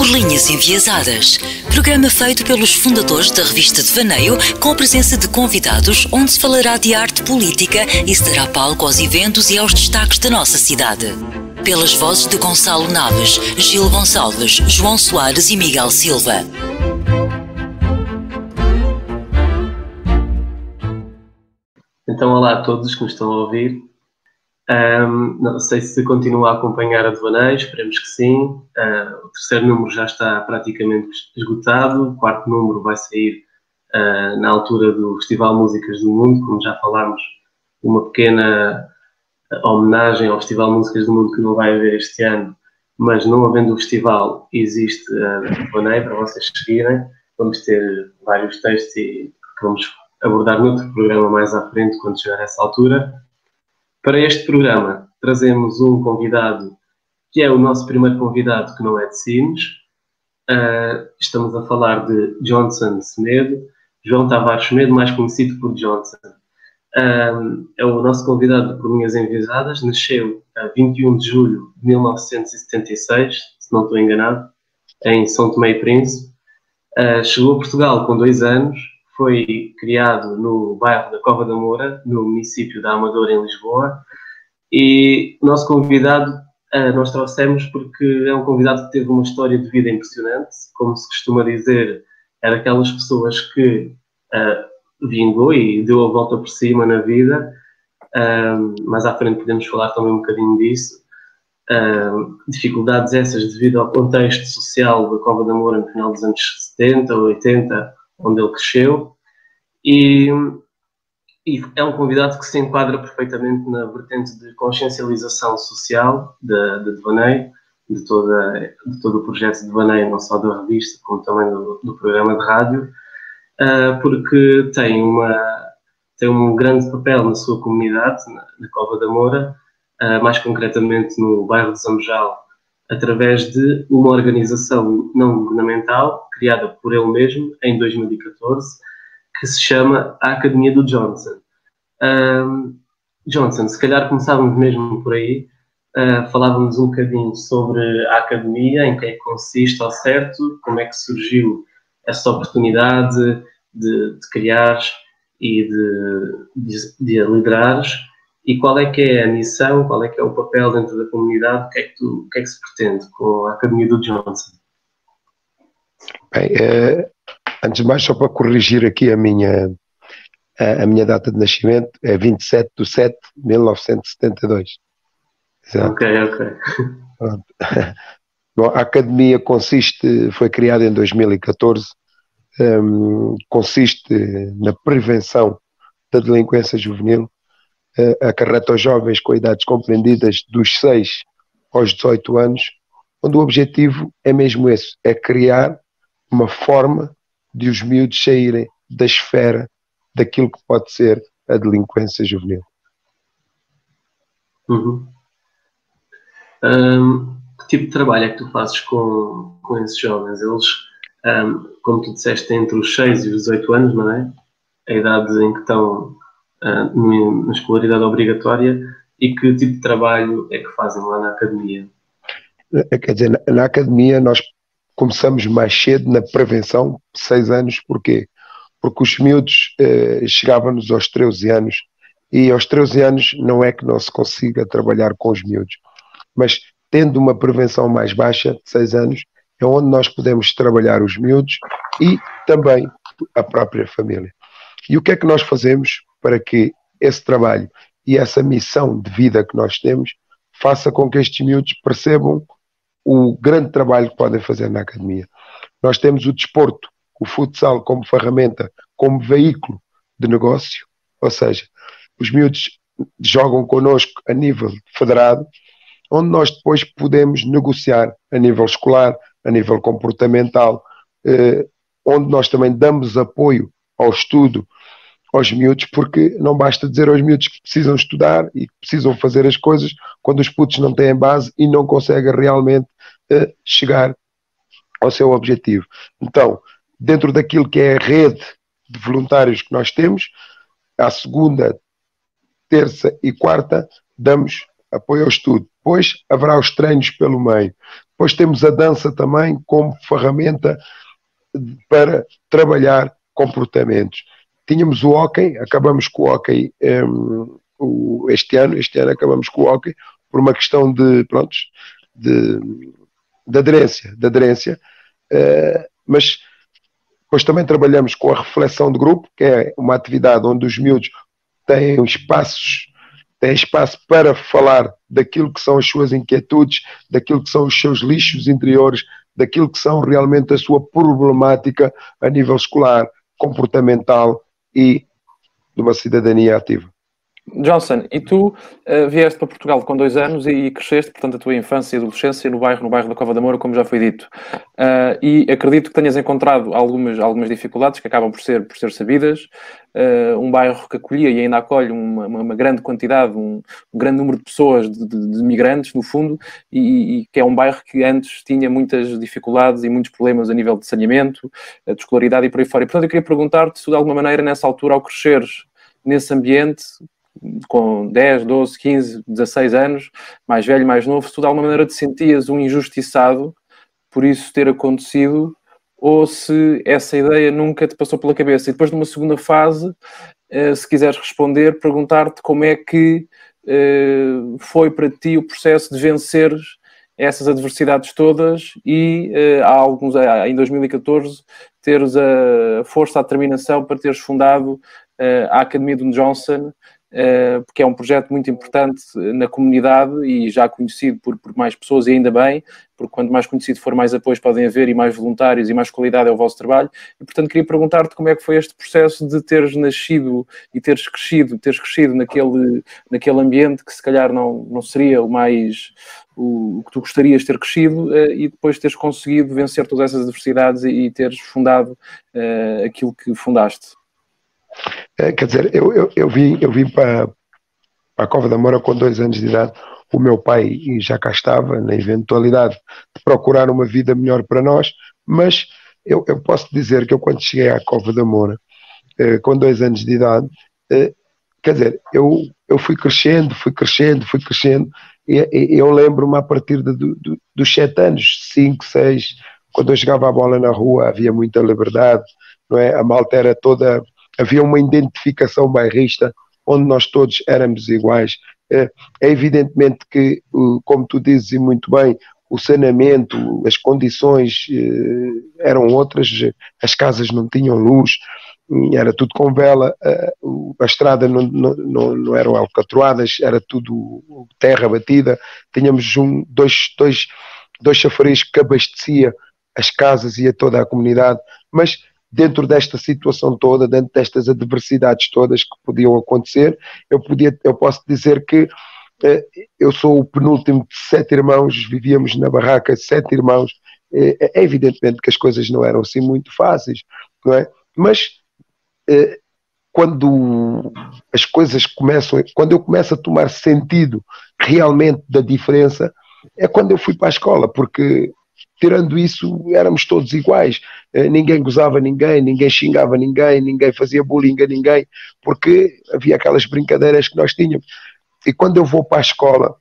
Por Linhas Enviesadas, programa feito pelos fundadores da revista Devaneio, com a presença de convidados, onde se falará de arte política e se dará palco aos eventos e aos destaques da nossa cidade. Pelas vozes de Gonçalo Naves, Gil Gonçalves, João Soares e Miguel Silva. Então, olá a todos que nos estão a ouvir. Não sei se continua a acompanhar a Devaneio, esperemos que sim. O terceiro número já está praticamente esgotado, o quarto número vai sair na altura do Festival Músicas do Mundo, como já falámos, uma pequena homenagem ao Festival Músicas do Mundo que não vai haver este ano, mas não havendo o festival, existe a Devaneio para vocês seguirem. Vamos ter vários textos que vamos abordar noutro programa mais à frente, quando chegar a essa altura. Para este programa, trazemos um convidado, que é o nosso primeiro convidado, que não é de Sines. Estamos a falar de Johnson Semedo, João Tavares Semedo, mais conhecido por Johnson. É o nosso convidado por Linhas Enviesadas, nasceu a 21 de julho de 1976, se não estou enganado, em São Tomé e Príncipe. Chegou a Portugal com 2 anos, foi criado no bairro da Cova da Moura, no município da Amadora, em Lisboa, e o nosso convidado nós trouxemos porque é um convidado que teve uma história de vida impressionante, como se costuma dizer, era aquelas pessoas que vingou e deu a volta por cima na vida, mais à frente podemos falar também um bocadinho disso. Dificuldades essas devido ao contexto social da Cova da Moura no final dos anos 70 ou 80, onde ele cresceu, e é um convidado que se enquadra perfeitamente na vertente de consciencialização social da Devaneio, de todo o projeto de Devaneio, não só da revista, como também do programa de rádio, porque tem um grande papel na sua comunidade, na Cova da Moura, mais concretamente no bairro de Zambojal, através de uma organização não governamental, criada por ele mesmo, em 2014, que se chama a Academia do Johnson. Johnson, se calhar começávamos mesmo por aí, falávamos um bocadinho sobre a Academia, em que é que consiste ao certo, como é que surgiu essa oportunidade de criares e de liderares, e qual é que é a missão, qual é que é o papel dentro da comunidade, o que é que se pretende com a Academia do Johnson? Bem, antes de mais, só para corrigir aqui a minha data de nascimento, é 27/7/1972. Exato. Ok. Pronto. Bom, a Academia foi criada em 2014, consiste na prevenção da delinquência juvenil, acarreta aos jovens com idades compreendidas dos 6 aos 18 anos, onde o objetivo é mesmo esse, é criar uma forma de os miúdos saírem da esfera daquilo que pode ser a delinquência juvenil. Uhum. Que tipo de trabalho é que tu fazes com esses jovens? Eles, como tu disseste, entre os 6 e os 18 anos, não é? A idade em que estão na escolaridade obrigatória, e que tipo de trabalho é que fazem lá na Academia? Quer dizer, na Academia nós começamos mais cedo na prevenção, 6 anos, porquê? Porque os miúdos chegavam-nos aos 13 anos, e aos 13 anos não é que não se consiga trabalhar com os miúdos, mas tendo uma prevenção mais baixa, de 6 anos, é onde nós podemos trabalhar os miúdos e também a própria família. E o que é que nós fazemos para que esse trabalho e essa missão de vida que nós temos faça com que estes miúdos percebam o grande trabalho que podem fazer na Academia? Nós temos o desporto, o futsal como ferramenta, como veículo de negócio, ou seja, os miúdos jogam connosco a nível federado, onde nós depois podemos negociar a nível escolar, a nível comportamental, onde nós também damos apoio ao estudo aos miúdos, porque não basta dizer aos miúdos que precisam estudar e que precisam fazer as coisas quando os putos não têm base e não conseguem realmente chegar ao seu objetivo. Então, dentro daquilo que é a rede de voluntários que nós temos, à segunda, terça e quarta damos apoio ao estudo. Depois haverá os treinos pelo meio. Depois temos a dança também como ferramenta para trabalhar comportamentos. Tínhamos o hóquei, acabamos com o hóquei este ano acabamos com o hóquei por uma questão de aderência, mas depois também trabalhamos com a reflexão de grupo, que é uma atividade onde os miúdos têm espaço para falar daquilo que são as suas inquietudes, daquilo que são os seus lixos interiores, daquilo que são realmente a sua problemática a nível escolar, comportamental e de uma cidadania ativa. Johnson, e tu vieste para Portugal com 2 anos e cresceste, portanto, a tua infância e adolescência no bairro da Cova da Moura, como já foi dito. E acredito que tenhas encontrado algumas dificuldades que acabam por ser sabidas. Um bairro que acolhia e ainda acolhe uma grande quantidade, um grande número de pessoas, de migrantes, no fundo, e que é um bairro que antes tinha muitas dificuldades e muitos problemas a nível de saneamento, de escolaridade e por aí fora. E, portanto, eu queria perguntar-te se, de alguma maneira, nessa altura, ao cresceres nesse ambiente, com 10, 12, 15, 16 anos, mais velho, mais novo, se tu de alguma maneira te sentias um injustiçado por isso ter acontecido, ou se essa ideia nunca te passou pela cabeça. E depois, numa segunda fase, se quiseres responder, perguntar-te como é que foi para ti o processo de venceres essas adversidades todas e em 2014 teres a força, a determinação para teres fundado a Academia de Johnson, porque é um projeto muito importante na comunidade e já conhecido por mais pessoas, e ainda bem, porque quanto mais conhecido for, mais apoios podem haver e mais voluntários e mais qualidade é o vosso trabalho. E, portanto, queria perguntar-te como é que foi este processo de teres nascido e teres crescido naquele ambiente que se calhar não seria o que tu gostarias de ter crescido, e depois teres conseguido vencer todas essas adversidades e teres fundado aquilo que fundaste. Quer dizer, eu vim para a Cova da Moura com 2 anos de idade. O meu pai já cá estava, na eventualidade de procurar uma vida melhor para nós, mas eu posso dizer que eu, quando cheguei à Cova da Moura, com 2 anos de idade, quer dizer, eu fui crescendo, e eu lembro-me a partir dos 7 anos, 5, 6, quando eu jogava a bola na rua, havia muita liberdade, não é? A malta era toda... Havia uma identificação bairrista onde nós todos éramos iguais. É evidentemente que, como tu dizes e muito bem, o saneamento, as condições eram outras, as casas não tinham luz, era tudo com vela, a estrada não eram alcatroadas, era tudo terra batida, tínhamos dois chafariz que abastecia as casas e a toda a comunidade, mas dentro desta situação toda, dentro destas adversidades todas que podiam acontecer, eu posso dizer que eu sou o penúltimo de 7 irmãos, vivíamos na barraca 7 irmãos, é evidentemente que as coisas não eram assim muito fáceis, não é? Mas quando as coisas quando eu começo a tomar sentido realmente da diferença, é quando eu fui para a escola, porque... Tirando isso, éramos todos iguais. Ninguém gozava ninguém xingava ninguém fazia bullying a ninguém, porque havia aquelas brincadeiras que nós tínhamos. E quando eu vou para a escola,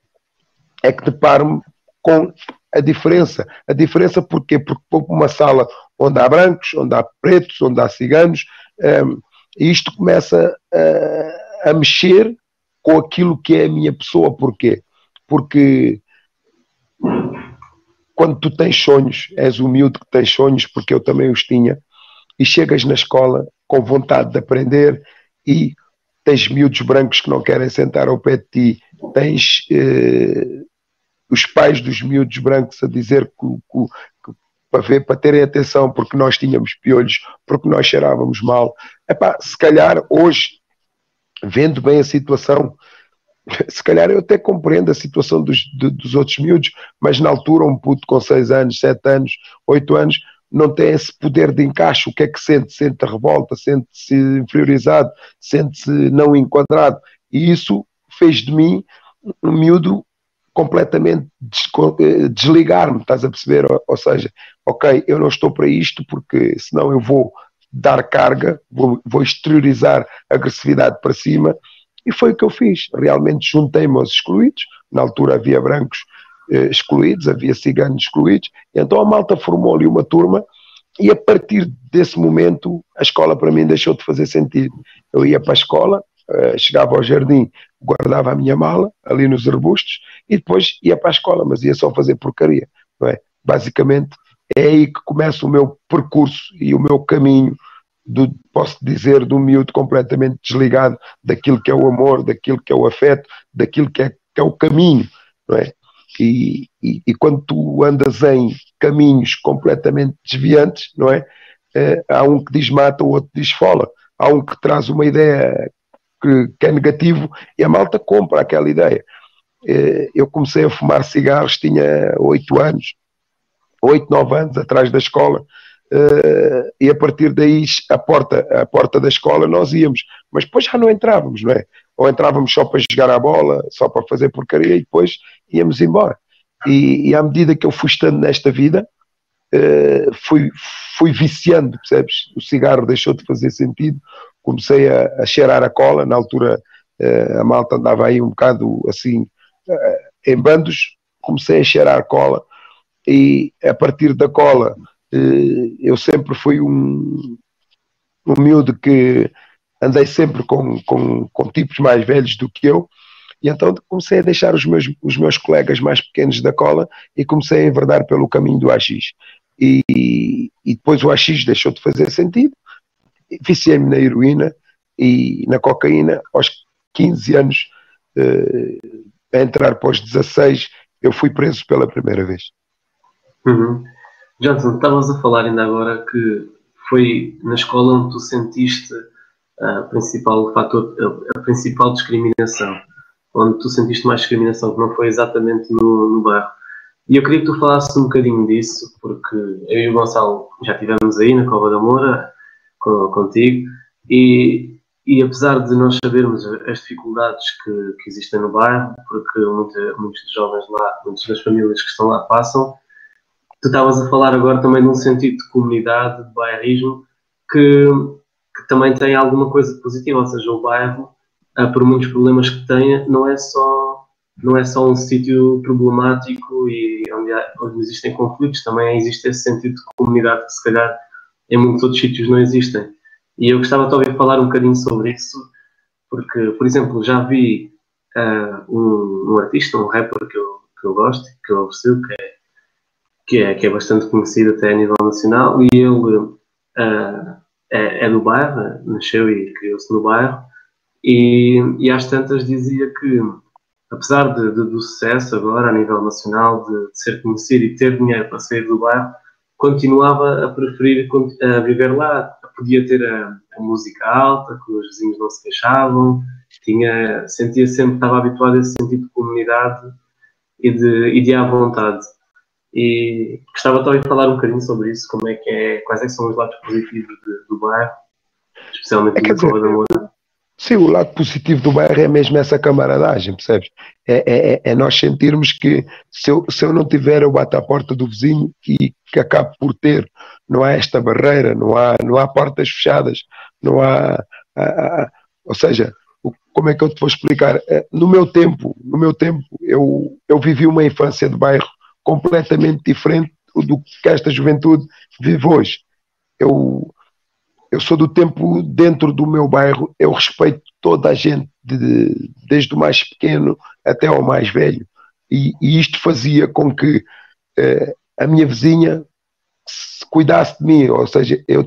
é que deparo-me com a diferença. A diferença porquê? Porque vou para uma sala onde há brancos, onde há pretos, onde há ciganos, e isto começa a mexer com aquilo que é a minha pessoa. Porquê? Porque... quando tu tens sonhos, és humilde que tens sonhos, porque eu também os tinha, e chegas na escola com vontade de aprender e tens miúdos brancos que não querem sentar ao pé de ti, tens os pais dos miúdos brancos a dizer para terem atenção porque nós tínhamos piolhos, porque nós cheirávamos mal. Epá, se calhar hoje, vendo bem a situação, se calhar eu até compreendo a situação dos outros miúdos, mas na altura um puto com 6 anos, 7 anos, 8 anos, não tem esse poder de encaixe. O que é que sente? Sente a revolta, sente-se inferiorizado, sente-se não enquadrado, e isso fez de mim um miúdo completamente desligar-me, estás a perceber? Ou seja, ok, eu não estou para isto porque senão eu vou dar carga, vou exteriorizar agressividade para cima. E foi o que eu fiz. Realmente juntei-me aos excluídos. Na altura havia brancos excluídos, havia ciganos excluídos, e então a malta formou ali uma turma, e a partir desse momento a escola para mim deixou de fazer sentido. Eu ia para a escola, chegava ao jardim, guardava a minha mala ali nos arbustos e depois ia para a escola, mas ia só fazer porcaria, não é? Basicamente é aí que começa o meu percurso e o meu caminho, posso dizer, de um miúdo completamente desligado daquilo que é o amor, daquilo que é o afeto, daquilo que é o caminho, não é? E quando tu andas em caminhos completamente desviantes, não é? Há um que diz mata, o outro diz fola. Há um que traz uma ideia que é negativo e a malta compra aquela ideia. Eu comecei a fumar cigarros, tinha 8 anos, 8, 9 anos, atrás da escola, e a partir daí a porta da escola nós íamos, mas depois já não entrávamos, não é? Ou entrávamos só para jogar a bola, só para fazer porcaria, e depois íamos embora. E à medida que eu fui estando nesta vida, fui viciando, percebes? O cigarro deixou de fazer sentido, comecei a cheirar a cola. Na altura a malta andava aí um bocado assim em bandos, comecei a cheirar a cola, e a partir da cola eu sempre fui um miúdo que andei sempre com tipos mais velhos do que eu, e então comecei a deixar os meus colegas mais pequenos da cola e comecei a enverdar pelo caminho do AX. E depois o AX deixou de fazer sentido, viciei-me na heroína e na cocaína. Aos 15 anos, a entrar para os 16, eu fui preso pela primeira vez. Uhum. Johnson, estavas a falar ainda agora que foi na escola onde tu sentiste a principal discriminação, onde tu sentiste mais discriminação, que não foi exatamente no bairro. E eu queria que tu falasses um bocadinho disso, porque eu e o Gonçalo já estivemos aí na Cova da Moura contigo, e apesar de nós sabermos as dificuldades que existem no bairro, porque muitos dos jovens lá, muitas das famílias que estão lá passam, tu estavas a falar agora também de um sentido de comunidade, de bairrismo, que também tem alguma coisa de positiva, ou seja, o bairro, por muitos problemas que tenha, não é só um sítio problemático e onde existem conflitos, também existe esse sentido de comunidade que se calhar em muitos outros sítios não existem. E eu gostava de ouvir falar um bocadinho sobre isso, porque, por exemplo, já vi um artista, um rapper que eu gosto, que eu aprecio, que é bastante conhecido até a nível nacional, e ele é do bairro, nasceu e criou-se no bairro, e às tantas dizia que, apesar do sucesso agora a nível nacional, de ser conhecido e ter dinheiro para sair do bairro, continuava a preferir viver lá. Podia ter a música alta, que os vizinhos não se queixavam, sentia sempre, estava habituado a esse sentido de comunidade e de à vontade. E gostava de ouvir falar um bocadinho sobre isso, quais é que são os lados positivos do bairro, especialmente na Cova da Moura. Sim, o lado positivo do bairro é mesmo essa camaradagem, percebes? É nós sentirmos que se eu não tiver, eu bato à porta do vizinho e que acabo por ter. Não há esta barreira, não há portas fechadas, não há ou seja, como é que eu te vou explicar? No meu tempo, eu vivi uma infância de bairro completamente diferente do que esta juventude vive hoje. Eu sou do tempo, dentro do meu bairro, eu respeito toda a gente, desde o mais pequeno até ao mais velho. E isto fazia com que a minha vizinha se cuidasse de mim, ou seja, eu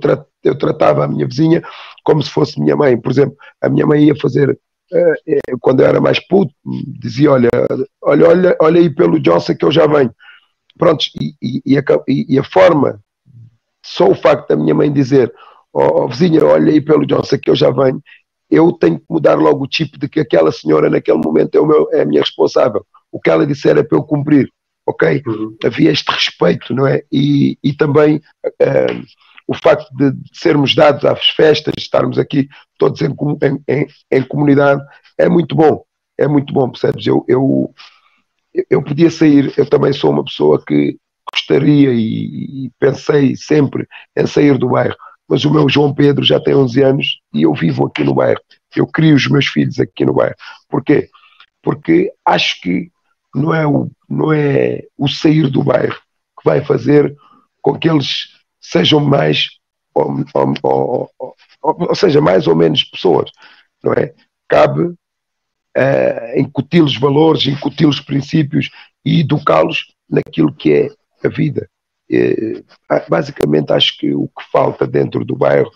tratava a minha vizinha como se fosse minha mãe. Por exemplo, a minha mãe ia fazer, quando eu era mais puto, dizia, olha aí pelo Johnson que eu já venho. Pronto, e a forma, só o facto da minha mãe dizer, vizinha, olha aí pelo Johnson que eu já venho, eu tenho que mudar logo o chip de que aquela senhora naquele momento é a minha responsável. O que ela disser é para eu cumprir, ok? Uhum. Havia este respeito, não é? E também o facto de sermos dados às festas, estarmos aqui todos em comunidade, é muito bom, percebes? Eu podia sair, eu também sou uma pessoa que gostaria e pensei sempre em sair do bairro, mas o meu João Pedro já tem 11 anos e eu vivo aqui no bairro, eu crio os meus filhos aqui no bairro. Porquê? Porque acho que não é o sair do bairro que vai fazer com que eles sejam mais ou seja, mais ou menos pessoas, não é? Cabe incuti-los valores, incuti-los princípios e educá-los naquilo que é a vida. Basicamente, acho que o que falta dentro do bairro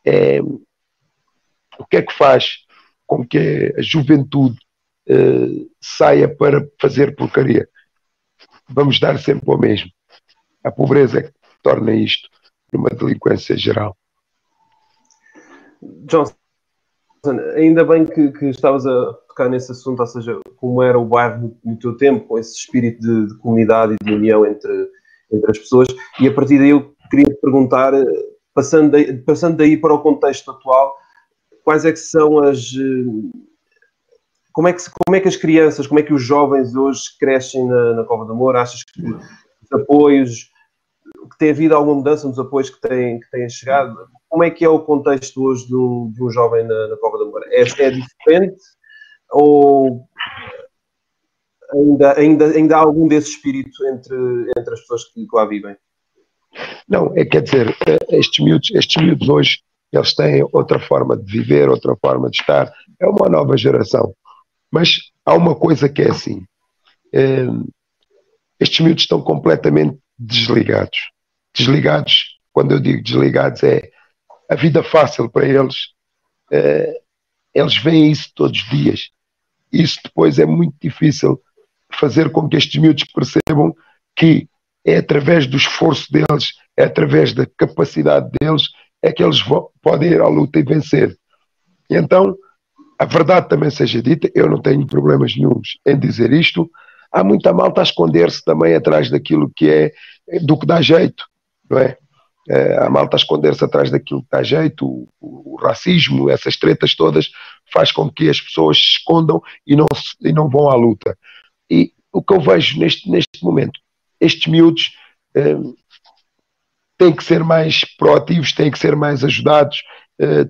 é o que é que faz com que a juventude saia para fazer porcaria. Vamos dar sempre ao mesmo. A pobreza é que torna isto numa delinquência geral. Johnson, ainda bem que estavas a tocar nesse assunto, ou seja, como era o bairro no teu tempo, com esse espírito de comunidade e de união entre as pessoas, e a partir daí eu queria te perguntar, passando daí para o contexto atual, quais é que são como é que as crianças, como é que os jovens hoje crescem na Cova da Moura? Achas que os apoios, que tem havido alguma mudança nos apoios que têm chegado? Como é que é o contexto hoje de um jovem na Cova da Moura? É diferente ou ainda há algum desse espírito entre as pessoas que lá vivem? Não, quer dizer, estes miúdos hoje, eles têm outra forma de viver, outra forma de estar. É uma nova geração. Mas há uma coisa que é assim. Estes miúdos estão completamente desligados. Desligados, quando eu digo desligados, é a vida fácil para eles. Eles veem isso todos os dias. Isso depois é muito difícil fazer com que estes miúdos percebam que é através do esforço deles, é através da capacidade deles, é que eles podem ir à luta e vencer. E então, a verdade também seja dita, eu não tenho problemas nenhuns em dizer isto, há muita malta a esconder-se também atrás daquilo que é, do que dá jeito, não é? A malta a esconder-se atrás daquilo que dá jeito, o racismo, essas tretas todas, faz com que as pessoas se escondam e não vão à luta. E o que eu vejo neste momento, estes miúdos têm que ser mais proativos, têm que ser mais ajudados,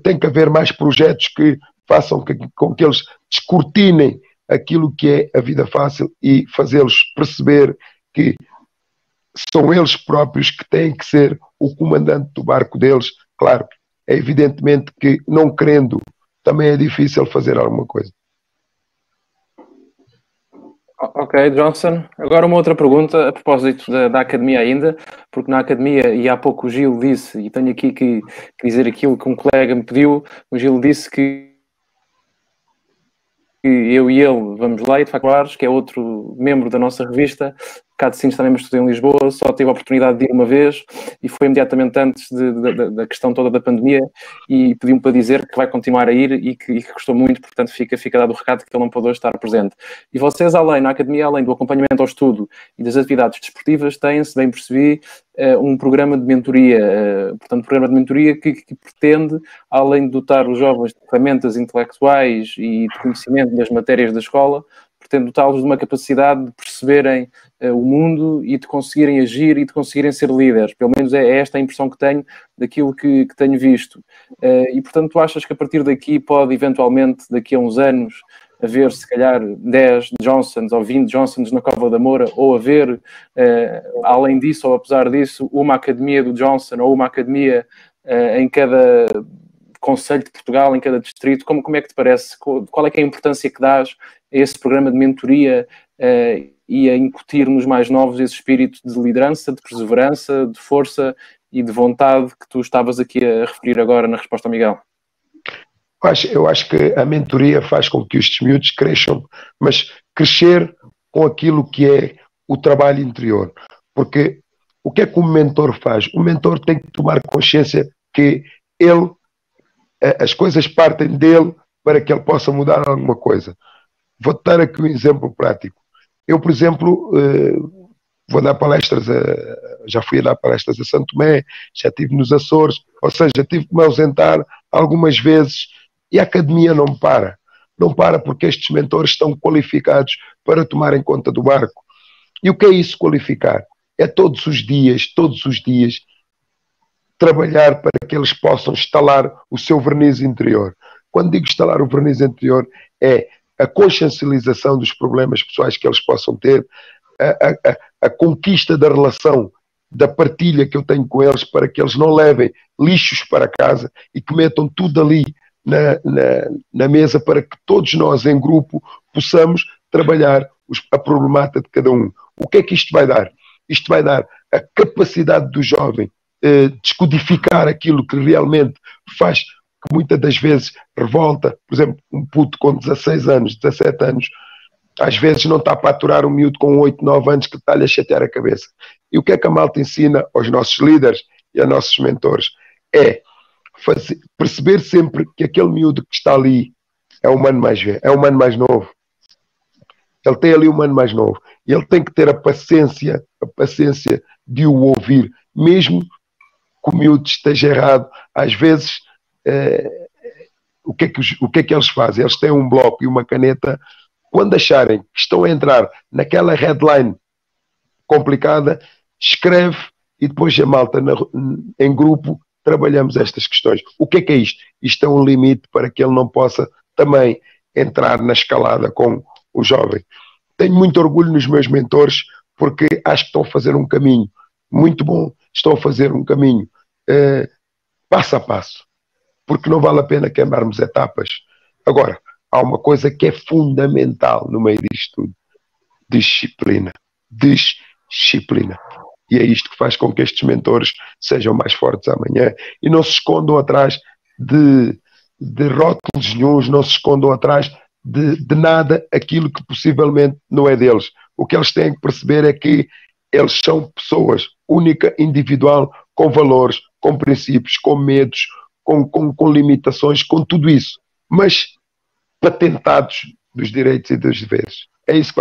tem que haver mais projetos que façam com que eles descortinem aquilo que é a vida fácil e fazê-los perceber que são eles próprios que têm que ser o comandante do barco deles. Claro, é evidentemente que não querendo também é difícil fazer alguma coisa. Ok, Johnson. Agora uma outra pergunta a propósito da academia ainda, porque na academia, e há pouco o Gil disse, e tenho aqui que dizer aquilo que um colega me pediu, o Gil disse que eu e ele vamos lá, e de facto, que é outro membro da nossa revista, cá de Sines também me estudei em Lisboa, só tive a oportunidade de ir uma vez e foi imediatamente antes da questão toda da pandemia e pediu-me para dizer que vai continuar a ir e que gostou muito, portanto fica dado o recado que ele não pôde hoje estar presente. E vocês, na academia, além do acompanhamento ao estudo e das atividades desportivas, têm, se bem percebi, um programa de mentoria, portanto, um programa de mentoria que pretende, além de dotar os jovens de ferramentas intelectuais e de conhecimento das matérias da escola, pretende dotá-los de uma capacidade de perceberem o mundo e de conseguirem agir e de conseguirem ser líderes. Pelo menos é esta a impressão que tenho daquilo que tenho visto. E, portanto, tu achas que a partir daqui pode, eventualmente, daqui a uns anos, haver, se calhar, 10 Johnsons ou 20 Johnsons na Cova da Moura, ou haver, além disso, ou apesar disso, uma academia do Johnson ou uma academia em cada concelho de Portugal, em cada distrito? Como é que te parece? Qual é que é a importância que dás a esse programa de mentoria e a incutir nos mais novos esse espírito de liderança, de perseverança, de força e de vontade que tu estavas aqui a referir agora na resposta ao Miguel? Eu acho que a mentoria faz com que estes miúdos cresçam, mas crescer com aquilo que é o trabalho interior. Porque o que é que o mentor faz? O mentor tem que tomar consciência que as coisas partem dele para que ele possa mudar alguma coisa. Vou-te dar aqui um exemplo prático. Eu, por exemplo, vou dar palestras, já fui a dar palestras a Santo Tomé, já estive nos Açores, ou seja, tive que me ausentar algumas vezes e a academia não para. Não para porque estes mentores estão qualificados para tomarem conta do barco. E o que é isso, qualificar? É todos os dias, trabalhar para que eles possam instalar o seu verniz interior. Quando digo instalar o verniz interior, é a consciencialização dos problemas pessoais que eles possam ter, a conquista da relação, da partilha que eu tenho com eles, para que eles não levem lixos para casa e que metam tudo ali na mesa, para que todos nós em grupo possamos trabalhar a problemática de cada um. O que é que isto vai dar? Isto vai dar a capacidade do jovem descodificar aquilo que realmente faz, que muitas das vezes revolta. Por exemplo, um puto com 16 anos, 17 anos, às vezes não está para aturar um miúdo com 8, 9 anos que está-lhe a chatear a cabeça. E o que é que a malta ensina aos nossos líderes e aos nossos mentores? É perceber sempre que aquele miúdo que está ali é um humano mais velho, é um humano mais novo. Ele tem ali um humano mais novo. E ele tem que ter a paciência de o ouvir, mesmo que o miúdo esteja errado. Às vezes, o que é que eles fazem? Eles têm um bloco e uma caneta. Quando acharem que estão a entrar naquela headline complicada, escreve, e depois a malta em grupo trabalhamos estas questões. O que é isto? Isto é um limite para que ele não possa também entrar na escalada com o jovem. Tenho muito orgulho nos meus mentores, porque acho que estão a fazer um caminho muito bom, estão a fazer um caminho passo a passo, porque não vale a pena queimarmos etapas. Agora, há uma coisa que é fundamental no meio disto tudo: disciplina. Disciplina. E é isto que faz com que estes mentores sejam mais fortes amanhã e não se escondam atrás de rótulos nenhuns, não se escondam atrás de nada, aquilo que possivelmente não é deles. O que eles têm que perceber é que eles são pessoas única, individual, com valores, com princípios, com medos, com limitações, com tudo isso, mas patentados dos direitos e dos deveres. É isso que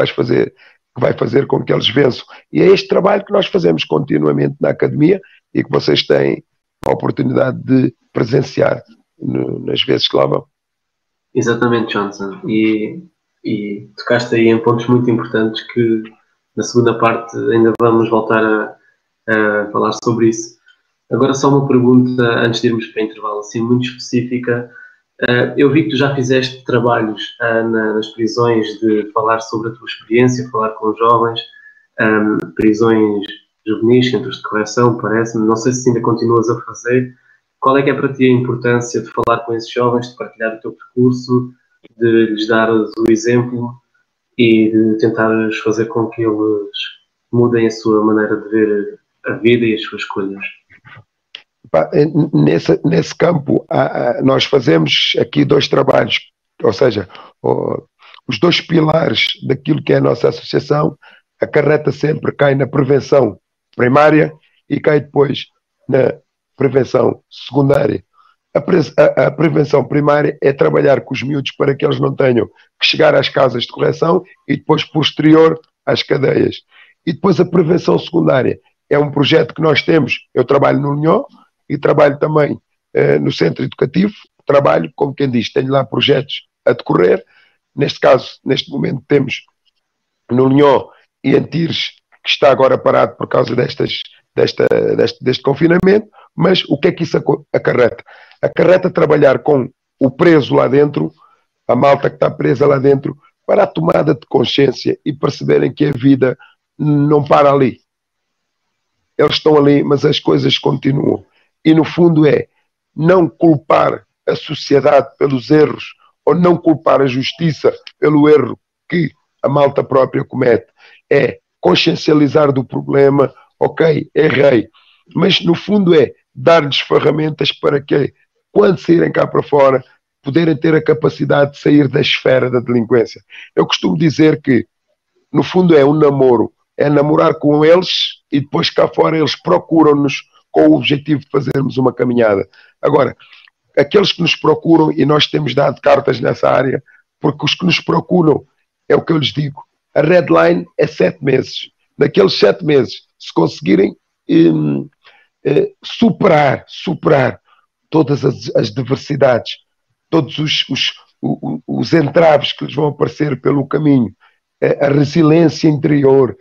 vai fazer com que eles vençam. E é este trabalho que nós fazemos continuamente na academia e que vocês têm a oportunidade de presenciar nas vezes que lá vão. Exatamente, Johnson. E tocaste aí em pontos muito importantes que na segunda parte ainda vamos voltar a falar sobre isso. Agora só uma pergunta antes de irmos para o intervalo, assim muito específica. Eu vi que tu já fizeste trabalhos nas prisões de falar sobre a tua experiência, falar com jovens, prisões juvenis, centros de correção, parece-me. Não sei se ainda continuas a fazer. Qual é que é para ti a importância de falar com esses jovens, de partilhar o teu percurso, de lhes dar o exemplo e de tentares fazer com que eles mudem a sua maneira de ver a vida e as suas escolhas? Nesse campo, nós fazemos aqui 2 trabalhos, ou seja, os 2 pilares daquilo que é a nossa associação. A carreta sempre cai na prevenção primária e cai depois na prevenção secundária. A prevenção primária é trabalhar com os miúdos para que eles não tenham que chegar às casas de correção e depois posterior às cadeias. E depois a prevenção secundária é um projeto que nós temos. Eu trabalho no Linhó e trabalho também no centro educativo. Trabalho, como quem diz, tenho lá projetos a decorrer. Neste caso, neste momento, temos no Linhó e em Tires, que está agora parado por causa deste confinamento. Mas o que é que isso acarreta? Acarreta trabalhar com o preso lá dentro, a malta que está presa lá dentro, para a tomada de consciência e perceberem que a vida não para ali. Eles estão ali, mas as coisas continuam. E no fundo é não culpar a sociedade pelos erros ou não culpar a justiça pelo erro que a malta própria comete. É consciencializar do problema, ok, errei. Mas no fundo é dar-lhes ferramentas para que, quando saírem cá para fora, poderem ter a capacidade de sair da esfera da delinquência. Eu costumo dizer que, no fundo, é um namoro. É namorar com eles e depois cá fora eles procuram-nos com o objetivo de fazermos uma caminhada. Agora, aqueles que nos procuram, e nós temos dado cartas nessa área, porque os que nos procuram, é o que eu lhes digo, a red line é 7 meses. Naqueles 7 meses, se conseguirem superar todas as diversidades, todos os entraves que lhes vão aparecer pelo caminho, a resiliência interior,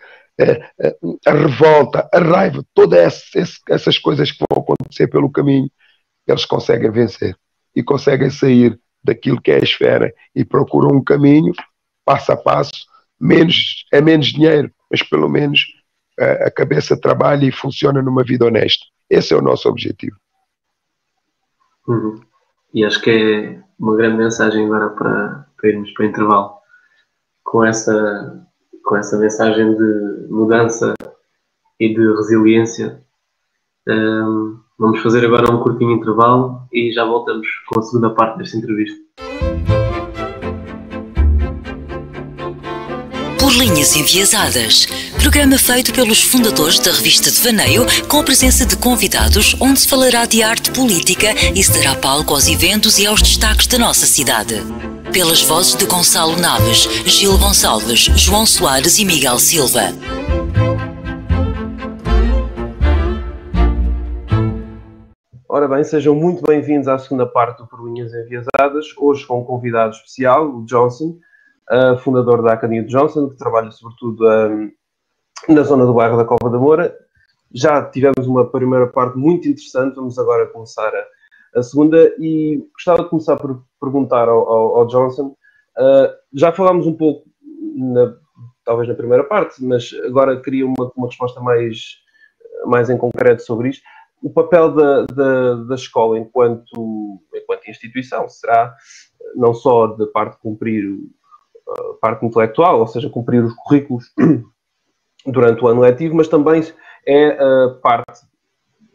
a revolta, a raiva, todas essas coisas que vão acontecer pelo caminho, eles conseguem vencer e conseguem sair daquilo que é a esfera e procuram um caminho, passo a passo, é menos dinheiro, mas pelo menos a cabeça trabalha e funciona numa vida honesta. Esse é o nosso objetivo. Uhum. E acho que é uma grande mensagem agora para irmos para o intervalo. Com essa mensagem de mudança e de resiliência, vamos fazer agora um curtinho intervalo e já voltamos com a segunda parte desta entrevista. Por Linhas Enviesadas, programa feito pelos fundadores da revista Devaneio, com a presença de convidados, onde se falará de arte política e se dará palco aos eventos e aos destaques da nossa cidade. Pelas vozes de Gonçalo Naves, Gil Gonçalves, João Soares e Miguel Silva. Ora bem, sejam muito bem-vindos à segunda parte do Por Linhas Enviesadas, hoje com um convidado especial, o Johnson, fundador da Academia de Johnson, que trabalha sobretudo na zona do bairro da Cova da Moura. Já tivemos uma primeira parte muito interessante, vamos agora começar a segunda, e gostava de começar por perguntar ao Johnson. Já falámos um pouco, talvez na primeira parte, mas agora queria uma resposta mais em concreto sobre isto. O papel da escola enquanto instituição será não só da parte de cumprir a parte intelectual, ou seja, cumprir os currículos durante o ano letivo, mas também é a parte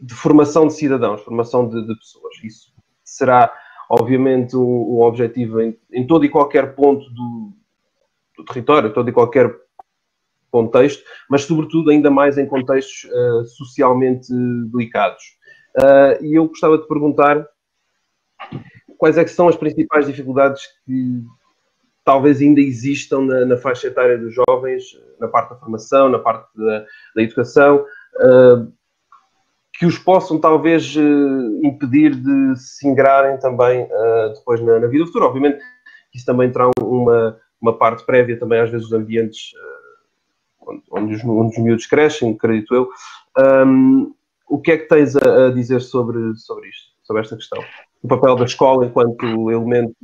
de formação de cidadãos, formação de pessoas. Isso será, obviamente, um objetivo em todo e qualquer ponto do território, todo e qualquer contexto, mas, sobretudo, ainda mais em contextos socialmente delicados. E eu gostava de perguntar quais é que são as principais dificuldades que talvez ainda existam na faixa etária dos jovens, na parte da formação, na parte da educação, que os possam talvez impedir de se integrarem também depois na vida futura. Obviamente isso também terá uma parte prévia também, às vezes, dos ambientes onde os miúdos crescem, acredito eu. O que é que tens a dizer sobre isto, sobre esta questão? O papel da escola enquanto elemento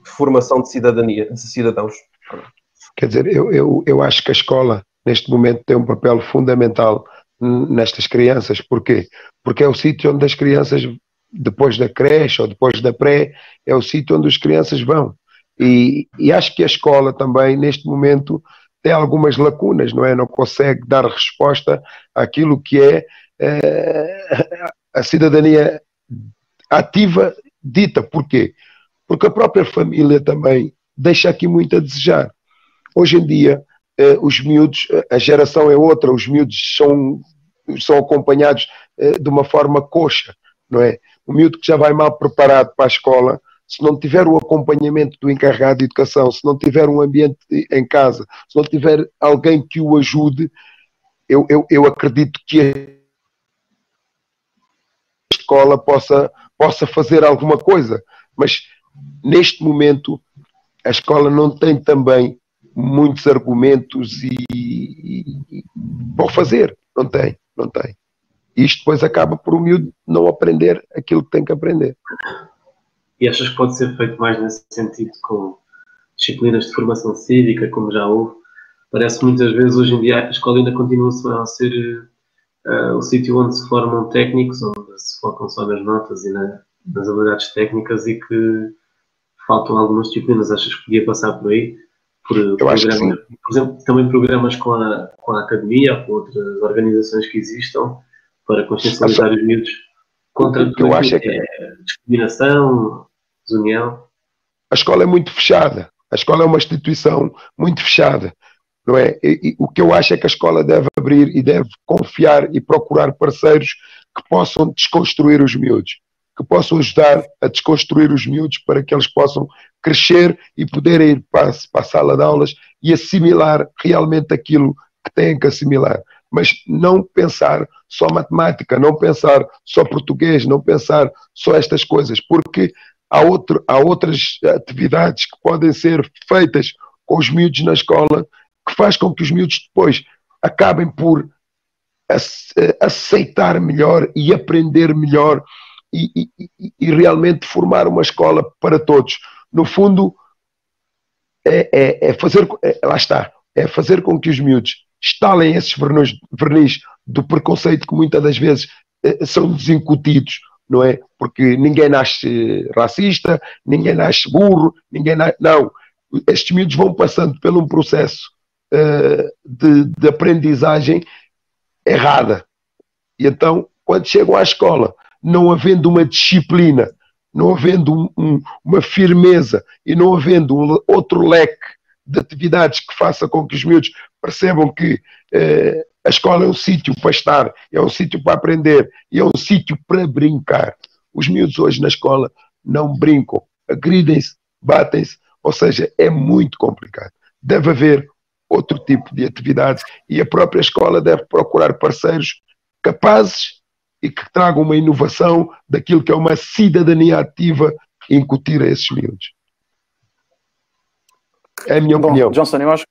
de formação de cidadãos. Quer dizer, eu acho que a escola, neste momento, tem um papel fundamental nestas crianças. Porquê? Porque é o sítio onde as crianças, depois da creche ou depois da pré, é o sítio onde as crianças vão. E acho que a escola também, neste momento, tem algumas lacunas, não é? Não consegue dar resposta àquilo que é a cidadania ativa dita. Porquê? Porque a própria família também deixa aqui muito a desejar. Hoje em dia, os miúdos, a geração é outra, os miúdos são acompanhados de uma forma coxa, não é? O miúdo que já vai mal preparado para a escola, se não tiver o acompanhamento do encarregado de educação, se não tiver um ambiente em casa, se não tiver alguém que o ajude, eu acredito que a escola possa fazer alguma coisa, mas neste momento a escola não tem também muitos argumentos para fazer, não tem. Isto depois acaba por o miúdo não aprender aquilo que tem que aprender. E achas que pode ser feito mais nesse sentido, com disciplinas de formação cívica, como já houve? Parece que muitas vezes hoje em dia a escola ainda continua a ser o sítio onde se formam técnicos, onde se focam só nas notas e nas habilidades técnicas, e que faltam algumas disciplinas. Achas que podia passar por aí? Eu acho que sim. Por exemplo, também programas com a academia ou com outras organizações que existam para consciencializar os miúdos contra tudo aquilo que é discriminação, desunião. A escola é muito fechada. A escola é uma instituição muito fechada, não é? E o que eu acho é que a escola deve abrir e deve confiar e procurar parceiros que possam desconstruir os miúdos, que possam ajudar a desconstruir os miúdos para que eles possam crescer e poderem ir para a sala de aulas e assimilar realmente aquilo que têm que assimilar. Mas não pensar só matemática, não pensar só português, não pensar só estas coisas, porque há outras atividades que podem ser feitas com os miúdos na escola, que faz com que os miúdos depois acabem por aceitar melhor e aprender melhor e realmente formar uma escola para todos. No fundo, lá está, é fazer com que os miúdos instalem esses verniz do preconceito que muitas das vezes são desincutidos, não é? Porque ninguém nasce racista, ninguém nasce burro, não. Estes miúdos vão passando por um processo de aprendizagem errada. E então, quando chegam à escola, não havendo uma disciplina, não havendo uma firmeza e não havendo outro leque de atividades que faça com que os miúdos percebam que a escola é um sítio para estar, é um sítio para aprender e é um sítio para brincar. Os miúdos hoje na escola não brincam, agridem-se, batem-se, ou seja, é muito complicado. Deve haver outro tipo de atividades e a própria escola deve procurar parceiros capazes e que tragam uma inovação daquilo que é uma cidadania ativa e incutir a esses miúdos. É a minha opinião. Johnson, eu acho que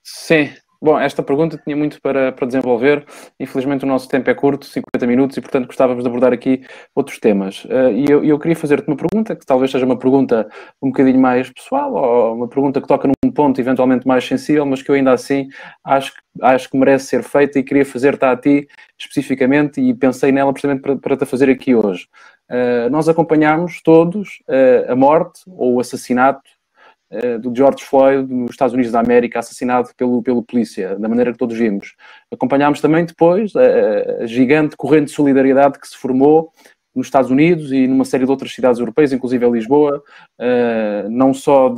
sim. Bom, esta pergunta tinha muito para desenvolver. Infelizmente o nosso tempo é curto, 50 minutos, e portanto gostávamos de abordar aqui outros temas. E eu queria fazer-te uma pergunta, que talvez seja uma pergunta um bocadinho mais pessoal, ou uma pergunta que toca num ponto eventualmente mais sensível, mas que eu ainda assim acho que merece ser feita, e queria fazer-te a ti especificamente, e pensei nela precisamente para te fazer aqui hoje. Nós acompanhámos todos a morte ou o assassinato do George Floyd nos Estados Unidos da América, assassinado pelo polícia, da maneira que todos vimos. Acompanhámos também depois a gigante corrente de solidariedade que se formou nos Estados Unidos e numa série de outras cidades europeias, inclusive a Lisboa, não só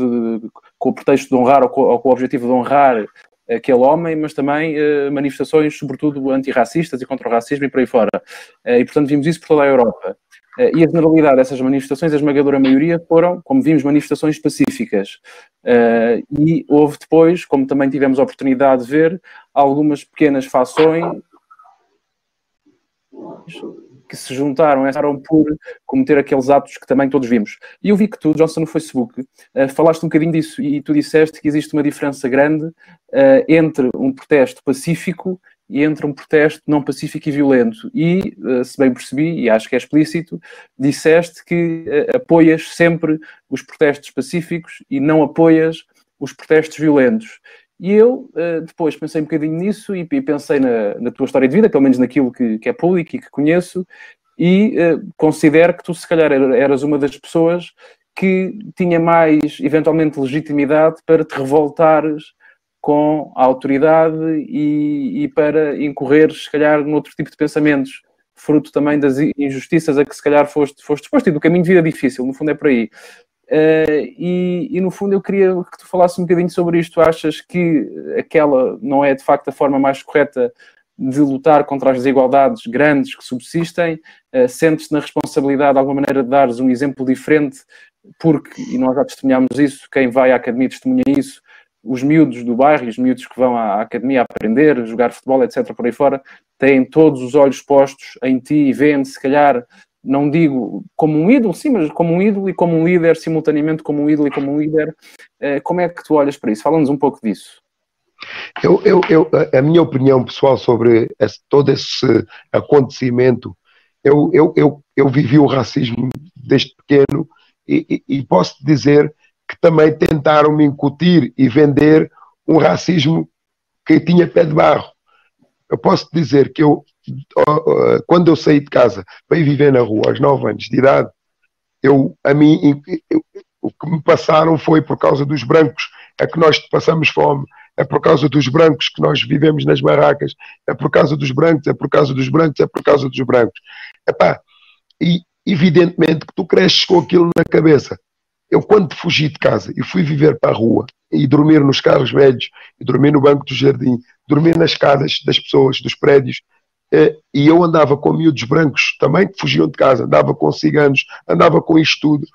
com o pretexto de honrar ou com o objetivo de honrar aquele homem, mas também manifestações, sobretudo antirracistas e contra o racismo e por aí fora. E, portanto, vimos isso por toda a Europa. E a generalidade dessas manifestações, a esmagadora maioria, foram, como vimos, manifestações pacíficas. E houve depois, como também tivemos a oportunidade de ver, algumas pequenas fações que se juntaram por cometer aqueles atos que também todos vimos. E eu vi que tu, Johnson, no Facebook, falaste um bocadinho disso, e tu disseste que existe uma diferença grande entre um protesto pacífico e entre um protesto não pacífico e violento. E, se bem percebi, e acho que é explícito, disseste que apoias sempre os protestos pacíficos e não apoias os protestos violentos. E eu depois pensei um bocadinho nisso e pensei na tua história de vida, pelo menos naquilo que é público e que conheço, e considero que tu, se calhar, eras uma das pessoas que tinha mais, eventualmente, legitimidade para te revoltares com a autoridade e para incorreres, se calhar, noutro tipo de pensamentos, fruto também das injustiças a que, se calhar, foste exposto e do caminho de vida difícil, no fundo é por aí. E no fundo eu queria que tu falasses um bocadinho sobre isto. Achas que aquela não é de facto a forma mais correta de lutar contra as desigualdades grandes que subsistem? Sentes-te na responsabilidade de alguma maneira de dares um exemplo diferente? Porque, e nós já testemunhamos isso, quem vai à academia testemunha isso, os miúdos do bairro e os miúdos que vão à academia a aprender, jogar futebol, etc, por aí fora, têm todos os olhos postos em ti e veem-te, se calhar, não digo como um ídolo, sim, mas como um ídolo e como um líder, simultaneamente como um ídolo e como um líder. Como é que tu olhas para isso? Fala-nos um pouco disso. A minha opinião pessoal sobre todo esse acontecimento, eu vivi o racismo desde pequeno e posso dizer que também tentaram me incutir e vender um racismo que tinha pé de barro. Eu posso dizer que quando eu saí de casa para ir viver na rua aos 9 anos de idade, o que me passaram foi por causa dos brancos, é que nós passamos fome, é por causa dos brancos que nós vivemos nas barracas, é por causa dos brancos, é por causa dos brancos, é por causa dos brancos. E evidentemente que tu cresces com aquilo na cabeça. Eu, quando fugi de casa e fui viver para a rua e dormir nos carros velhos, e dormir no banco do jardim, dormir nas escadas das pessoas, dos prédios, e eu andava com miúdos brancos também que fugiam de casa, andava com ciganos, andava com isto tudo,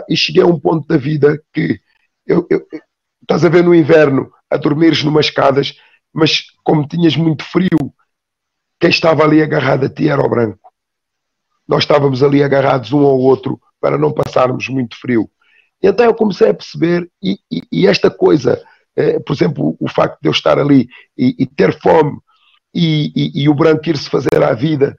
e cheguei a um ponto da vida que estás a ver no inverno a dormires numas escadas, mas como tinhas muito frio, quem estava ali agarrado a ti era o branco. Nós estávamos ali agarrados um ao outro para não passarmos muito frio. Então eu comecei a perceber, e esta coisa, por exemplo, o facto de eu estar ali e ter fome, e o branco ir-se fazer à vida,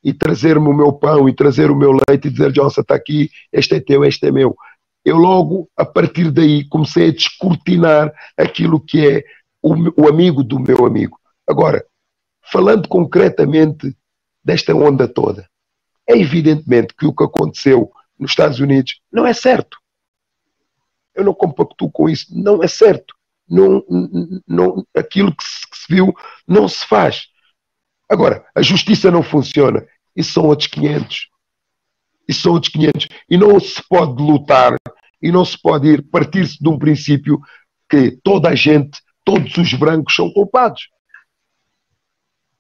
e trazer-me o meu pão e trazer o meu leite e dizer, Johnson, está aqui, este é teu, este é meu. Eu logo, a partir daí, comecei a descortinar aquilo que é o amigo do meu amigo. Agora, falando concretamente desta onda toda, é evidentemente que o que aconteceu nos Estados Unidos não é certo. Eu não compactuo com isso, não é certo. Aquilo que se viu não se faz. Agora, a justiça não funciona. Isso são outros 500. Isso são outros 500. E não se pode lutar e não se pode ir partir-se de um princípio que toda a gente, todos os brancos são culpados.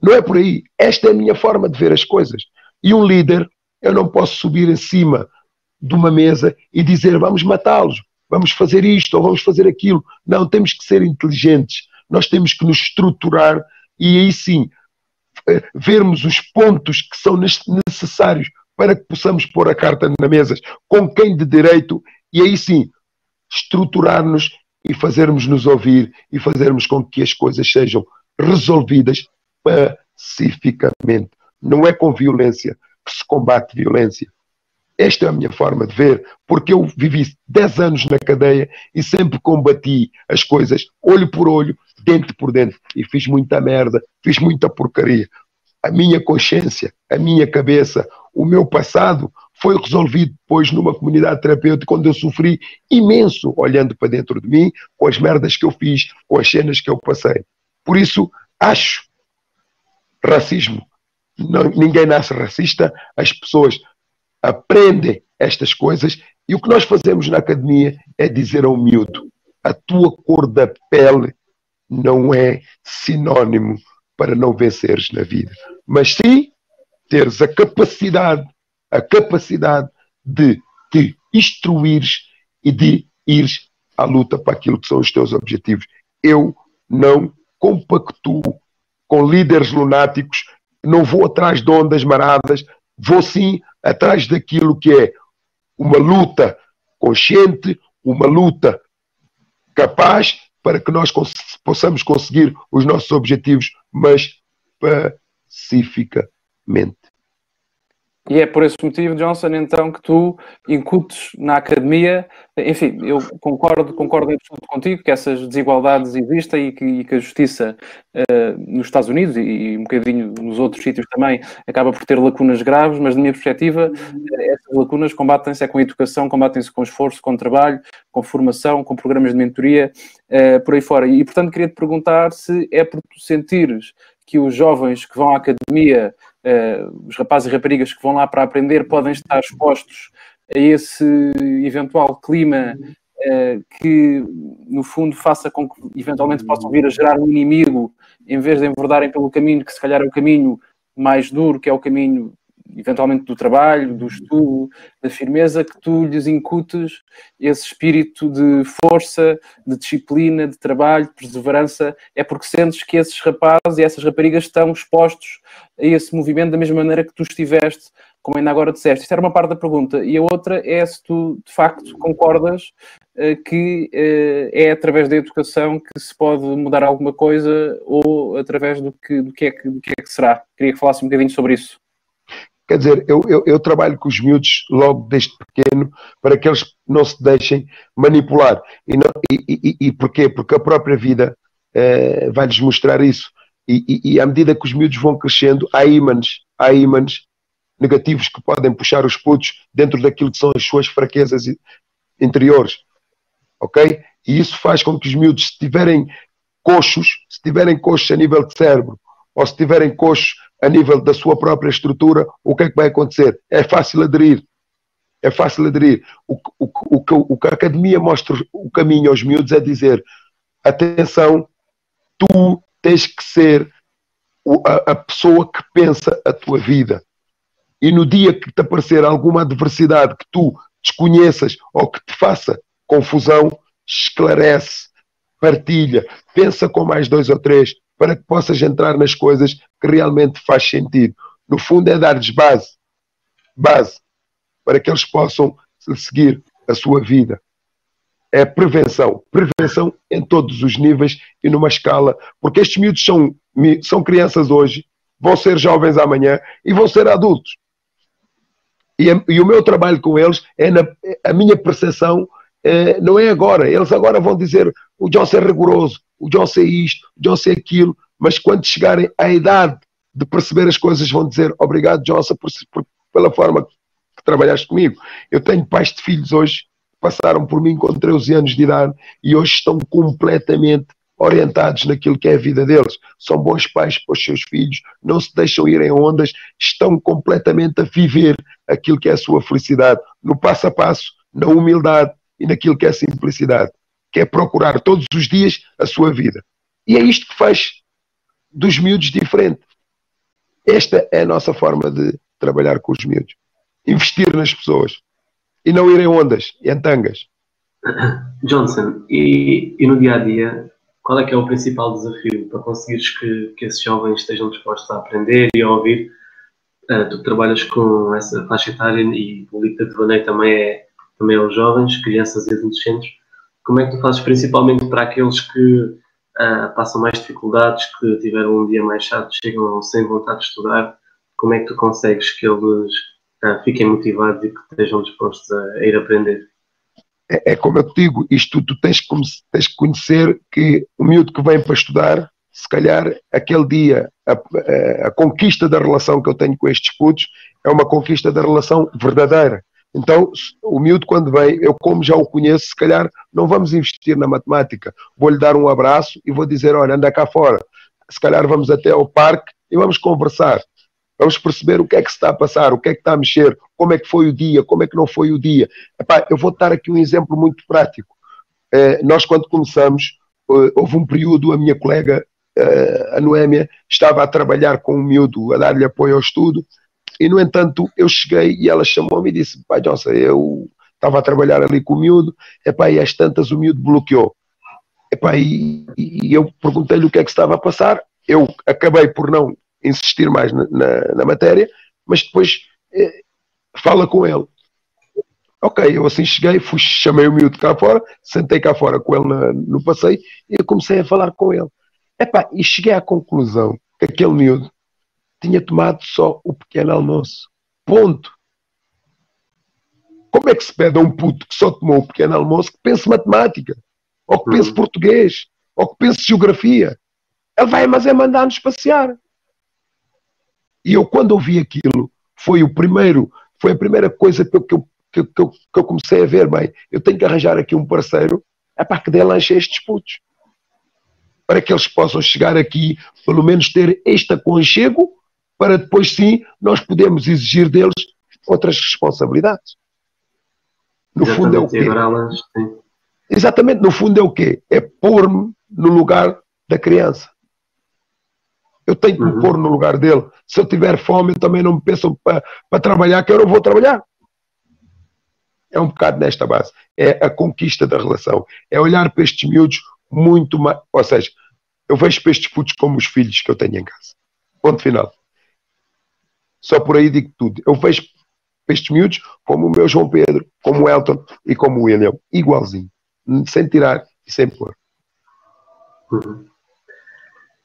Não é por aí. Esta é a minha forma de ver as coisas. E um líder, eu não posso subir em cima de uma mesa e dizer vamos matá-los, vamos fazer isto ou vamos fazer aquilo. Não, temos que ser inteligentes. Nós temos que nos estruturar e aí sim vermos os pontos que são necessários para que possamos pôr a carta na mesa com quem de direito e aí sim estruturar-nos e fazermos-nos ouvir e fazermos com que as coisas sejam resolvidas pacificamente. Não é com violência que se combate violência. Esta é a minha forma de ver, porque eu vivi 10 anos na cadeia e sempre combati as coisas olho por olho, dente por dente, e fiz muita merda, fiz muita porcaria. A minha consciência, a minha cabeça, o meu passado foi resolvido depois numa comunidade terapêutica quando eu sofri imenso olhando para dentro de mim, com as merdas que eu fiz, com as cenas que eu passei. Por isso, acho racismo. Não, ninguém nasce racista, as pessoas aprendem estas coisas e o que nós fazemos na academia é dizer ao miúdo, a tua cor da pele não é sinónimo para não venceres na vida, mas sim teres a capacidade de te instruires e de ires à luta para aquilo que são os teus objetivos. Eu não compactuo com líderes lunáticos, não vou atrás de ondas maradas, vou sim atrás daquilo que é uma luta consciente, uma luta capaz para que nós possamos conseguir os nossos objetivos, mas pacificamente. E é por esse motivo, Johnson, então, que tu incutes na academia, enfim, eu concordo em absoluto contigo que essas desigualdades existem e que a justiça nos Estados Unidos e um bocadinho nos outros sítios também acaba por ter lacunas graves, mas, da minha perspectiva, essas lacunas combatem-se com educação, combatem-se com esforço, com trabalho, com formação, com programas de mentoria, por aí fora. E, portanto, queria-te perguntar se é por tu sentires que os jovens que vão à academia, os rapazes e raparigas que vão lá para aprender, podem estar expostos a esse eventual clima que, no fundo, faça com que eventualmente possam vir a gerar um inimigo, em vez de enverdarem pelo caminho que se calhar é o caminho mais duro, que é o caminho eventualmente do trabalho, do estudo, da firmeza, que tu lhes incutes esse espírito de força, de disciplina, de trabalho, de perseverança, é porque sentes que esses rapazes e essas raparigas estão expostos a esse movimento da mesma maneira que tu estiveste, como ainda agora disseste. Isto era uma parte da pergunta. E a outra é se tu, de facto, concordas que é através da educação que se pode mudar alguma coisa ou através do que é que será. Queria que falasse um bocadinho sobre isso. Quer dizer, eu trabalho com os miúdos logo desde pequeno para que eles não se deixem manipular. E porquê? Porque a própria vida vai-lhes mostrar isso. E à medida que os miúdos vão crescendo, há ímãs negativos que podem puxar os putos dentro daquilo que são as suas fraquezas interiores. Ok? E isso faz com que os miúdos, se tiverem coxos a nível de cérebro, ou se tiverem coxos a nível da sua própria estrutura, o que é que vai acontecer? É fácil aderir. É fácil aderir. O que a academia mostra o caminho aos miúdos é dizer, atenção, tu tens que ser a pessoa que pensa a tua vida. E no dia que te aparecer alguma adversidade que tu desconheças ou que te faça confusão, esclarece, partilha, pensa com mais 2 ou 3 para que possas entrar nas coisas que realmente faz sentido. No fundo é dar-lhes base, para que eles possam seguir a sua vida. É prevenção em todos os níveis e numa escala, porque estes miúdos são crianças hoje, vão ser jovens amanhã e vão ser adultos. E o meu trabalho com eles a minha percepção não é agora. Eles agora vão dizer o Johnson é rigoroso, o Johnson é isto, o Johnson é aquilo, mas quando chegarem à idade de perceber as coisas vão dizer obrigado, Johnson, pela forma que trabalhaste comigo. Eu tenho pais de filhos hoje que passaram por mim com 13 anos de idade e hoje estão completamente orientados naquilo que é a vida deles. São bons pais para os seus filhos, não se deixam ir em ondas, estão completamente a viver aquilo que é a sua felicidade, no passo a passo, na humildade e naquilo que é a simplicidade, que é procurar todos os dias a sua vida. E é isto que faz dos miúdos diferente. Esta é a nossa forma de trabalhar com os miúdos. Investir nas pessoas e não ir em ondas, em tangas. Johnson, e no dia-a-dia, qual é que é o principal desafio para conseguires que esses jovens estejam dispostos a aprender e a ouvir? Tu trabalhas com essa faixa etária e o Liga de Devaneio também é os jovens, crianças e adolescentes. Como é que tu fazes principalmente para aqueles que passam mais dificuldades, que tiveram um dia mais chato, chegam sem vontade de estudar? Como é que tu consegues que eles fiquem motivados e que estejam dispostos a ir aprender? É como eu te digo, isto tu tens que conhecer que o miúdo que vem para estudar, se calhar aquele dia, a conquista da relação que eu tenho com estes putos é uma conquista da relação verdadeira. Então, o miúdo quando vem, eu como já o conheço, se calhar não vamos investir na matemática. Vou-lhe dar um abraço e vou dizer, olha, anda cá fora. Se calhar vamos até ao parque e vamos conversar. Vamos perceber o que é que se está a passar, o que é que está a mexer, como é que foi o dia, como é que não foi o dia. Epá, eu vou dar aqui um exemplo muito prático. Nós, quando começamos, houve um período, a minha colega, a Noémia, estava a trabalhar com um miúdo, a dar-lhe apoio ao estudo, e, no entanto, eu cheguei e ela chamou-me e disse, pai, Johnson, eu estava a trabalhar ali com o miúdo, epá, e às tantas o miúdo bloqueou. Epá, e eu perguntei-lhe o que é que estava a passar, eu acabei por não insistir mais na matéria, mas depois fala com ele. Ok, eu assim cheguei, chamei o miúdo cá fora, sentei cá fora com ele no passeio e eu comecei a falar com ele. Epá, e cheguei à conclusão que aquele miúdo tinha tomado só o pequeno almoço. Ponto. Como é que se pede a um puto que só tomou o pequeno almoço que pense matemática, ou que pense português, ou que pense geografia? Ele vai, mas é mandar-nos passear. E eu, quando ouvi aquilo, foi a primeira coisa que eu comecei a ver, bem, eu tenho que arranjar aqui um parceiro que dê lanche a estes putos. Para que eles possam chegar aqui, pelo menos ter este aconchego, para depois sim, nós podemos exigir deles outras responsabilidades. No fundo é o quê? Exatamente, no fundo é o quê? É pôr-me no lugar da criança. Eu tenho que me pôr no lugar dele. Se eu tiver fome, eu também não me peçam para trabalhar, que eu não vou trabalhar. É um bocado nesta base. É a conquista da relação. É olhar para estes miúdos muito mais... Ou seja, eu vejo para estes putos como os filhos que eu tenho em casa. Ponto final. Só por aí digo tudo. Eu vejo para estes miúdos como o meu João Pedro, como o Elton e como o William. Igualzinho. Sem tirar e sem pôr.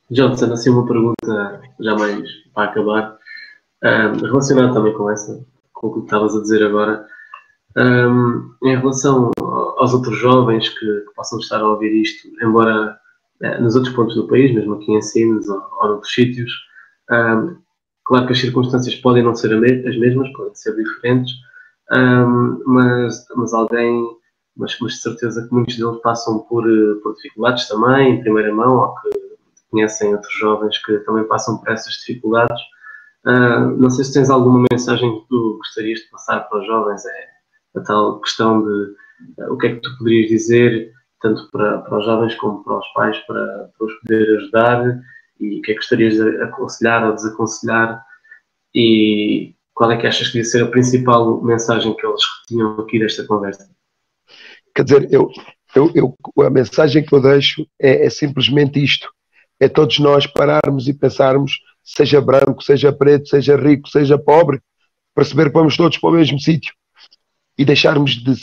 Johnson, assim uma pergunta já mais para acabar, relacionada também com o que estavas a dizer agora, em relação aos outros jovens que possam estar a ouvir isto, embora nos outros pontos do país, mesmo aqui em Sines ou noutros sítios, claro que as circunstâncias podem não ser as mesmas, podem ser diferentes, mas de certeza que muitos deles passam por dificuldades também, em primeira mão, ou que conhecem outros jovens que também passam por essas dificuldades. Não sei se tens alguma mensagem que tu gostarias de passar para os jovens, a tal questão de o que é que tu poderias dizer, tanto para os jovens como para os pais, para os poder ajudar, e o que é que gostarias de aconselhar ou desaconselhar, e qual é que achas que devia ser a principal mensagem que eles retinham aqui desta conversa? Quer dizer, a mensagem que eu deixo é simplesmente isto. É todos nós pararmos e pensarmos, seja branco, seja preto, seja rico, seja pobre, perceber que vamos todos para o mesmo sítio e deixarmos de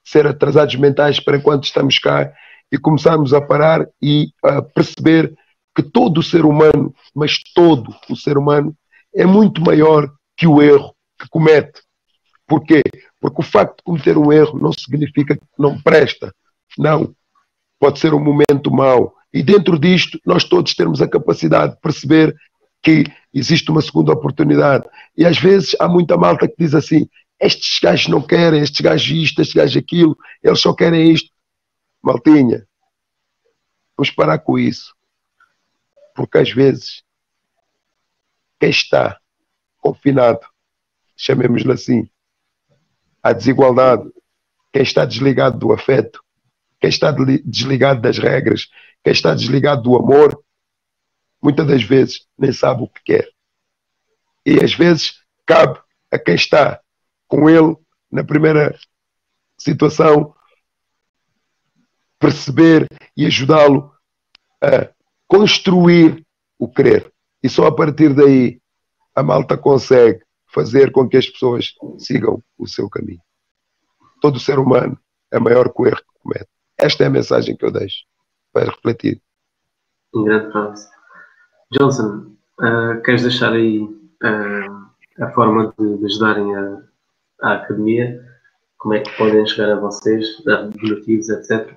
ser atrasados mentais para enquanto estamos cá e começarmos a parar e a perceber que todo o ser humano, mas todo o ser humano, é muito maior que o erro que comete. Porquê? Porque o facto de cometer um erro não significa que não presta. Não. Pode ser um momento mau. E dentro disto, nós todos temos a capacidade de perceber que existe uma segunda oportunidade. E às vezes há muita malta que diz assim: estes gajos não querem, estes gajos isto, estes gajos aquilo, eles só querem isto. Maltinha, vamos parar com isso. Porque às vezes, quem está confinado, chamemos-lhe assim, à desigualdade, quem está desligado do afeto, quem está desligado das regras, quem está desligado do amor, muitas das vezes nem sabe o que quer. E às vezes cabe a quem está com ele na primeira situação perceber e ajudá-lo a construir o querer. E só a partir daí a malta consegue fazer com que as pessoas sigam o seu caminho. Todo ser humano é maior que o erro que comete. Esta é a mensagem que eu deixo para refletir. Um grande frase. Johnson, queres deixar aí a forma de ajudarem a academia? Como é que podem chegar a vocês, dar donativos, etc.?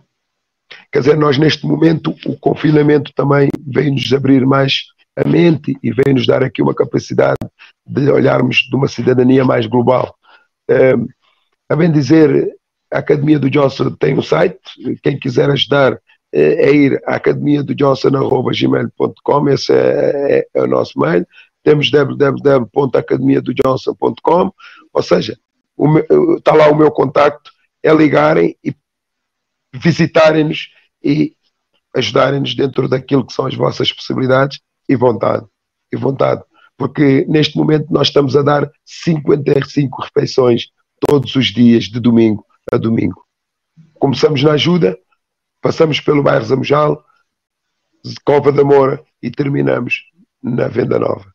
Quer dizer, nós neste momento, o confinamento também veio-nos abrir mais a mente e veio-nos dar aqui uma capacidade de olharmos de uma cidadania mais global. A bem dizer, a Academia do Johnson tem um site, quem quiser ajudar é ir à academiadojohnson@gmail.com, esse é o nosso mail. Temos www.academiadojohnson.com, ou seja, está lá o meu contacto, é ligarem e visitarem-nos e ajudarem-nos dentro daquilo que são as vossas possibilidades e vontade. Porque neste momento nós estamos a dar 55 refeições todos os dias, de domingo a domingo. Começamos na ajuda, passamos pelo bairro Zamujal, Cova da Moura e terminamos na Venda Nova.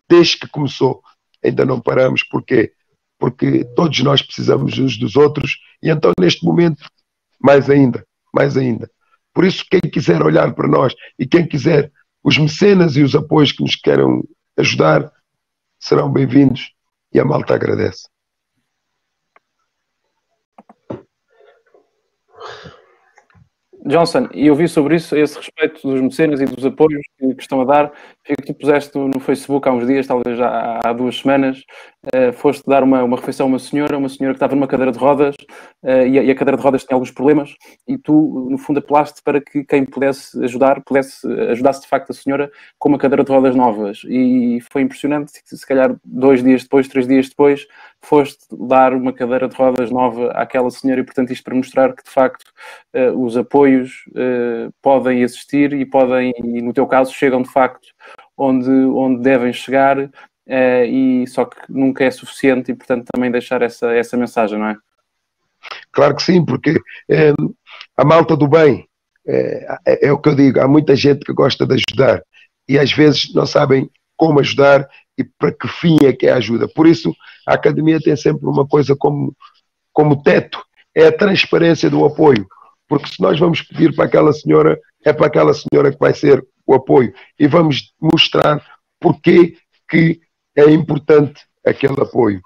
Desde que começou, ainda não paramos. Porquê? Porque todos nós precisamos uns dos outros e então neste momento, mais ainda. Por isso, quem quiser olhar para nós e quem quiser os mecenas e os apoios que nos queiram ajudar, serão bem-vindos e a malta agradece. Johnson, e eu vi sobre isso, a esse respeito dos mecenas e dos apoios que estão a dar, que tu puseste no Facebook há uns dias, talvez já há 2 semanas, foste dar uma refeição a uma senhora que estava numa cadeira de rodas, e a cadeira de rodas tinha alguns problemas, e tu, no fundo, apelaste para que quem pudesse ajudasse de facto a senhora com uma cadeira de rodas novas, e foi impressionante, se calhar 2 dias depois, 3 dias depois, foste dar uma cadeira de rodas nova àquela senhora, e portanto isto para mostrar que de facto os apoios podem existir e no teu caso, chegam de facto onde devem chegar, e só que nunca é suficiente e, portanto, também deixar essa mensagem, não é? Claro que sim, porque a malta do bem, é o que eu digo, há muita gente que gosta de ajudar e às vezes não sabem como ajudar e para que fim é que é a ajuda. Por isso, a Academia tem sempre uma coisa como teto, é a transparência do apoio. Porque se nós vamos pedir para aquela senhora, é para aquela senhora que vai ser o apoio. E vamos mostrar porque que é importante aquele apoio.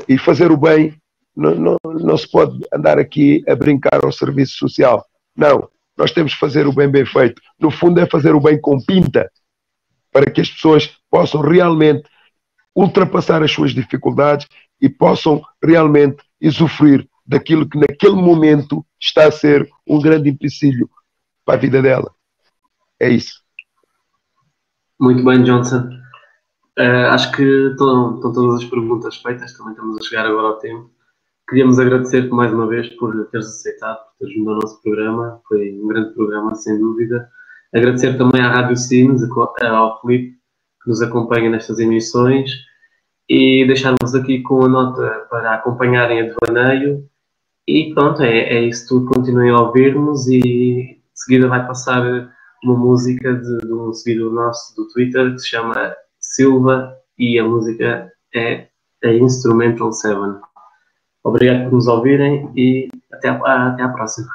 E fazer o bem, não se pode andar aqui a brincar ao serviço social. Não, nós temos que fazer o bem bem feito. No fundo é fazer o bem com pinta, para que as pessoas possam realmente ultrapassar as suas dificuldades e possam realmente usufruir daquilo que naquele momento está a ser um grande empecilho para a vida dela. É isso. Muito bem, Johnson. Acho que estão todas as perguntas feitas, também estamos a chegar agora ao tempo. Queríamos agradecer-te mais uma vez por teres aceitado, por teres vindo ao nosso programa. Foi um grande programa, sem dúvida. Agradecer também à Rádio Sines, ao Filipe, que nos acompanha nestas emissões, e deixar-vos aqui com a nota para acompanharem a Devaneio. E pronto, é isso tudo. Continuem a ouvir-nos e de seguida vai passar uma música de um seguidor nosso do Twitter que se chama Silva e a música é a Instrumental 7. Obrigado por nos ouvirem e até à próxima.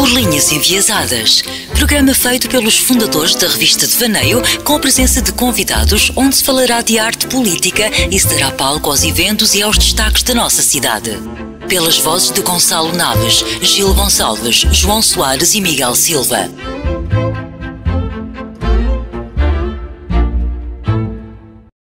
Por Linhas Enviesadas, programa feito pelos fundadores da revista Devaneio, com a presença de convidados, onde se falará de arte política e se dará palco aos eventos e aos destaques da nossa cidade. Pelas vozes de Gonçalo Naves, Gil Gonçalves, João Soares e Miguel Silva.